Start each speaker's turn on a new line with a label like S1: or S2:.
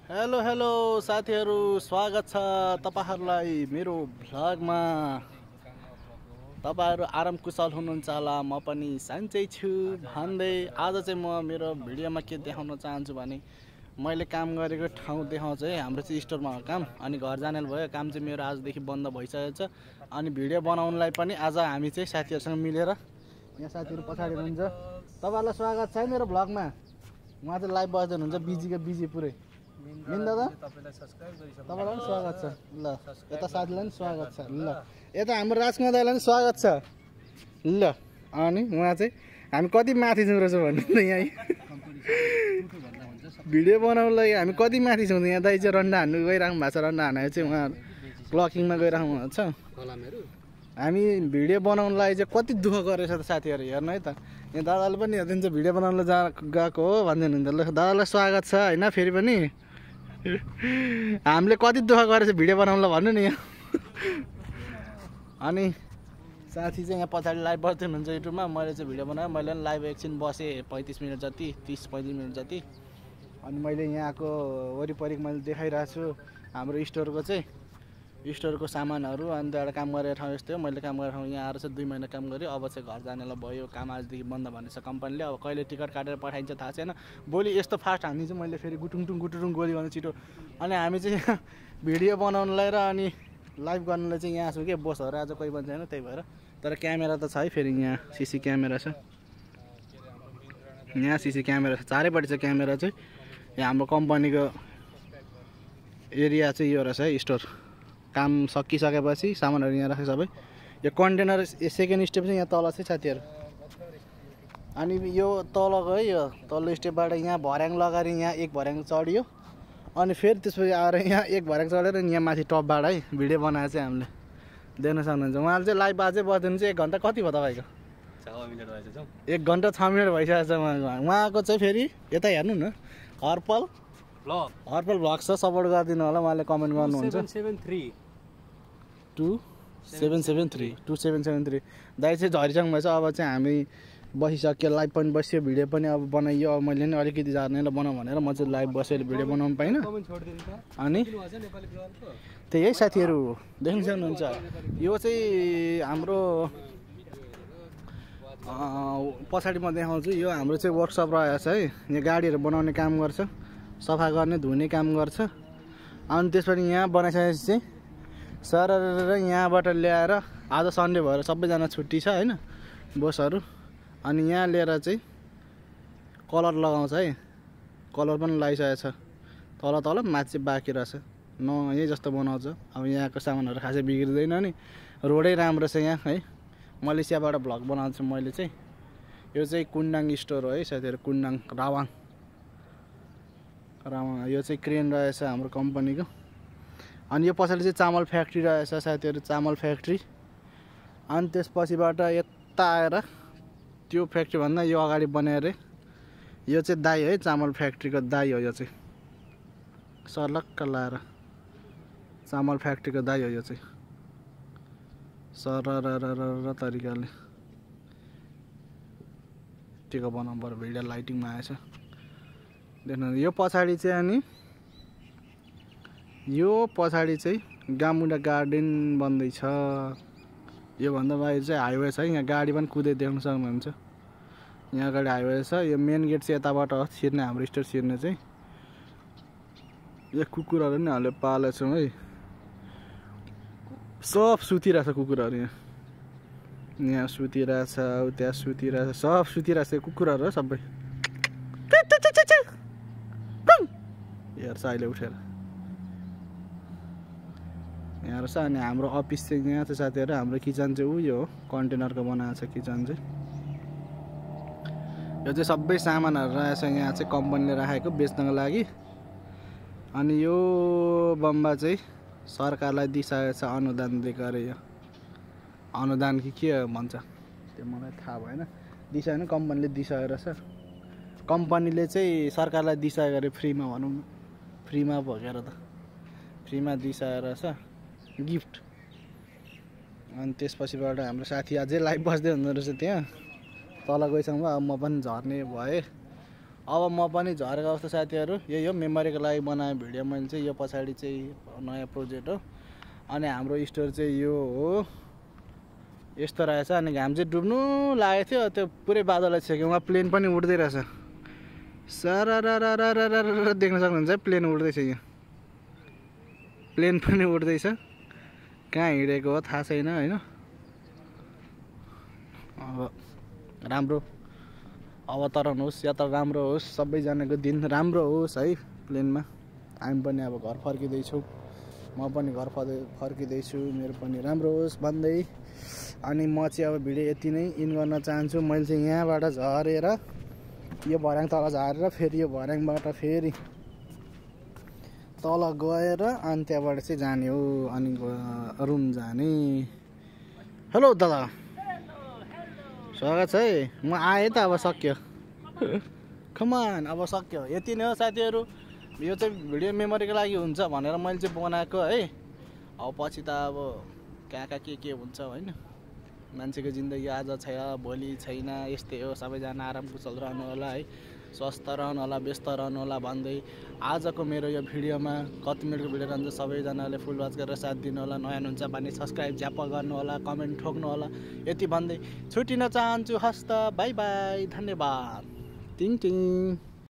S1: Hello hello साथीहरू, स्वागत छ तपाईहरुलाई मेरो भ्लगमा। तपाईहरु आराम कुशल हुनुहुन्छ होला, म पनि सन्चै छु भन्दै आज चाहिँ म मेरो भिडियोमा के देखाउन चाहन्छु भने मैले काम गरेको ठाउँ देखाउँछु है। हाम्रो चाहिँ स्टोरमा हो काम, अनि घर जाने भयो। काम चाहिँ मेरो आजदेखि बन्द भइसकेको छ, अनि भिडियो बनाउनलाई पनि आज हामी चाहिँ साथीहरुसँग मिलेर यहाँ साथीहरु पछाडी हुनुहुन्छ। तपाईहरुलाई स्वागत छ है मेरो भ्लगमा। उहाँ चाहिँ लाइभ बस्दै हुनुहुन्छ, बिजी पुरै। मिन दादा तपाईलाई पनि स्वागत छ। ल यता साथीलाई पनि स्वागत छ। ल यता हाम्रो राजकुमार दाइलाई पनि स्वागत छ। ल अनि उहाँ चाहिँ हामी कति माथि छौँ रहेछ भन्नु त यहाँ भिडियो बनाउनलाई हामी कति माथि छौँ। यहाँ दाइ चाहिँ रन्डा हान्नु गइराख्नु भएको छ। रन्डा हानेर चाहिँ उहाँ क्लकिङमा गइराख्नु भएको छ। हामी भिडियो बनाउनलाई चाहिँ कति दुःख गरेछ त साथीहरू, हेर्नु है त। यहाँ दादाले पनि हेरिदिन्छ भिडियो बनाउन गएको हो भन्दै हुनुहुन्छ। ल दादालाई स्वागत छ होइन। फेरि पनि हामीले कति दुःख गरेछ भिडियो बनाउनलाई भन्नु नि यहाँ। अनि साथी चाहिँ यहाँ पछाडि लाइभ बस्दै हुनुहुन्छ युट्युबमा। मैले चाहिँ भिडियो बनाएँ, मैले पनि लाइभ एकछिन बसेँ 35 मिनट जति, 30-35 मिनट जति। अनि मैले यहाँको वरिपरि मैले देखाइरहेको छु हाम्रो स्टोरको चाहिँ स्टोरको सामानहरू। अन्त एउटा काम गरेको ठाउँ यस्तै हो। मैले काम गरेको ठाउँ यहाँ आएर चाहिँ 2 महिना काम गरेँ। अब चाहिँ घर जानेलाई भयो। काम आजदेखि बन्द भनेछ कम्पनीले। अब कहिले टिकट काटेर पठाइन्छ थाहा छैन। भोलि यस्तो फास्ट हानिदिन्छु मैले फेरि गुटुङ गोली गर्नु छिटो। अनि हामी चाहिँ यहाँ भिडियो बनाउनलाई र अनि लाइभ गर्नलाई चाहिँ यहाँ छौँ कि बोसहरू आज कोही पनि छैन, त्यही भएर। तर क्यामेरा त छ है, फेरि यहाँ सिसी क्यामेरा छ। यहाँ सिसी क्यामेरा छ, चारैपट्टि छ क्यामेरा चाहिँ। यहाँ हाम्रो कम्पनीको एरिया चाहिँ यो रहेछ है स्टोर। काम सकिसकेपछि सामानहरू यहाँ राखेको सबै। यो कन्टेनर सेकेन्ड स्टेप चाहिँ यहाँ तल चाहिँ साथीहरू। अनि यो तलको है, यो तल्लो स्टेपबाट यहाँ भर्याङ लगाएर यहाँ एक भर्याङ चढियो। अनि फेरि त्यसपछि आएर यहाँ एक भर्याङ चढेर यहाँ माथि टपबाट है भिडियो बनाएर चाहिँ हामीले देख्न सक्नुहुन्छ। उहाँले चाहिँ लाइभ बाजै बस्दिनु चाहिँ 1 घन्टा कति भयो तपाईँको? 1 घन्टा 6 मिनट भइसकेको छ उहाँको चाहिँ। फेरि यता हेर्नु न, हर्पल भ्लग छ, सपोर्ट गरिदिनु होला। उहाँले कमेन्ट गर्नुहुन्छ 2773 दाइ चाहिँ झरिसक्नु भएछ। अब चाहिँ हामी बसिसक्यो, लाइभ पनि बस्यो, भिडियो पनि अब बनाइयो। अब मैले नि अलिकति जानेर बनाऊ भनेर म चाहिँ लाइभ बसेर भिडियो बनाउनु पाइनँ। अनि त्यही है साथीहरू, देख्न सक्नुहुन्छ। यो चाहिँ हाम्रो पछाडि म देखाउँछु। यो हाम्रो चाहिँ वर्कसप रहेछ है। यहाँ गाडीहरू बनाउने काम गर्छ, सफा गर्ने धुने काम गर्छ। अनि त्यसपछि यहाँ बनाइसकेपछि चाहिँ सर यहाँबाट ल्याएर, आज सन्डे भएर सबैजना छुट्टी छ होइन बोसहरू। अनि यहाँ लिएर चाहिँ कलर लगाउँछ है। कलर पनि लगाइसकेको छ, तल माथि चाहिँ बाँकी रहेछ। यही जस्तो बनाउँछ। अब यहाँको सामानहरू खासै बिग्रिँदैन नि, रोडै राम्रो छ यहाँ है। मलेसियाबाट भ्लग बनाउँछु मैले चाहिँ। यो चाहिँ कुन्डाङ स्टोर हो है साथीहरू, कुन्डाङ रावाङ। यो चाहिँ क्रेन रहेछ हाम्रो कम्पनीको। अनि यो पछाडि चाहिँ चामल फ्याक्ट्री रहेछ साथीहरू, चामल फ्याक्ट्री। अनि त्यसपछिबाट यता आएर त्यो फ्याक्ट्री भन्दा यो अगाडि बनाएर यो चाहिँ दाई है, चामल फ्याक्ट्रीको दाई हो। यो चाहिँ सर्लक्क लाएर चामल फ्याक्ट्रीको दाई हो यो चाहिँ। सरर तरिकाले टिको बनाउनु पर्यो, भिडियो लाइटिङमा आएछ देख्नु। यो पछाडि चाहिँ अनि यो पछाडि चाहिँ गामुडा गार्डन बन्दैछ। योभन्दा बाहिर चाहिँ हाइवे छ, यहाँ गाडी पनि कुदै देख्न सक्नुहुन्छ। यहाँ अगाडि हाइवे छ। यो मेन गेट चाहिँ यताबाट हो छिर्ने, हाम्रो स्टोर छिर्ने चाहिँ। यो कुकुरहरू नि हामीले पालेको छौँ है, सब सुतिरहेछ कुकुरहरू। यहाँ सुतिरहेछ, त्यहाँ सुतिरहेछ, सब सुतिरहेछ कुकुरहरू सबै। हेर्छ अहिले उठेर यहाँ रहेछ। अनि हाम्रो अफिस चाहिँ यहाँ छ साथीहरू। हाम्रो किचन चाहिँ उयो हो, कन्टेनरको बनाएको छ किचन चाहिँ। यो चाहिँ सबै सामानहरू रहेछ यहाँ चाहिँ कम्पनीले राखेको बेच्नको लागि। अनि यो बम्बा चाहिँ सरकारलाई दिइसकेको छ, अनुदान दिएको अरे। यो अनुदान कि के भन्छ त्यो मलाई थाहा भएन। दिइसकेन, कम्पनीले दिइसकेको रहेछ। कम्पनीले चाहिँ सरकारलाई दिइसकेको अरे, फ्रीमा भनौँ न, फ्रीमा भोगेर त फ्रीमा दिइसकेको रहेछ गिफ्ट। अनि त्यसपछिबाट हाम्रो साथी अझै लाइभ बस्दै हुँदो रहेछ त्यहाँ तल गइसक्नु भयो। अब म पनि झर्ने भएँ। अब म पनि झरेको अवस्था साथीहरू यही हो मेमोरीको लागि बनाएको भिडियो मैले चाहिँ यो पछाडि चाहिँ नयाँ प्रोजेक्ट हो अनि हाम्रो स्टोर चाहिँ यो हो यस्तो रहेछ अनि घाम चाहिँ डुब्नु लागेको थियो त्यो पुरै बादल छेक्यो वहाँ प्लेन पनि उड्दै रहेछ सरररररररर देख्न सक्नुहुन्छ प्लेन उड्दैछ यो प्लेन पनि उड्दैछ कहाँ हिँडेको हो थाहा छैन हैन अब राम्रो अवतरण होस् यात्रा राम्रो होस् सबैजनाको दिन राम्रो होस् है प्लेनमा हामी पनि अब घर फर्किँदैछौँ म पनि घर फर्किँदैछु मेरो पनि राम्रो होस् भन्दै अनि म चाहिँ अब भिडियो यति नै इन गर्न चाहन्छु मैले चाहिँ यहाँबाट झरेर यो भर्याङ तल झरेर फेरि यो भर्याङबाट फेरि तल गएर अनि त्यहाँबाट चाहिँ जाने हो अनि रुम जाने हेलो दादा स्वागत छ है म आएँ त अब सक्यो कमान अब सक्यो यति नै हो साथीहरू यो चाहिँ भिडियो मेमोरीको लागि हुन्छ भनेर मैले चाहिँ बनाएको है अब पछि त अब कहाँ के हुन्छ होइन मान्छेको जिन्दगी आज छ भोलि छैन यस्तै हो सबैजना आराम कुशल रहनु होला है स्वस्थ रहनु होला व्यस्त रहनु होला भन्दै आजको मेरो यो भिडियोमा कति मिनटको भिडियो रहन्छ सबैजनाले फुल वाच गरेर साथ दिनु होला नयाँ हुन्छ भने सब्सक्राइब झ्याप गर्नु होला कमेन्ट ठोक्नु होला यति भन्दै छुटिन चाहन्छु हस्त बाई बाई धन्यवाद टिङ टिङ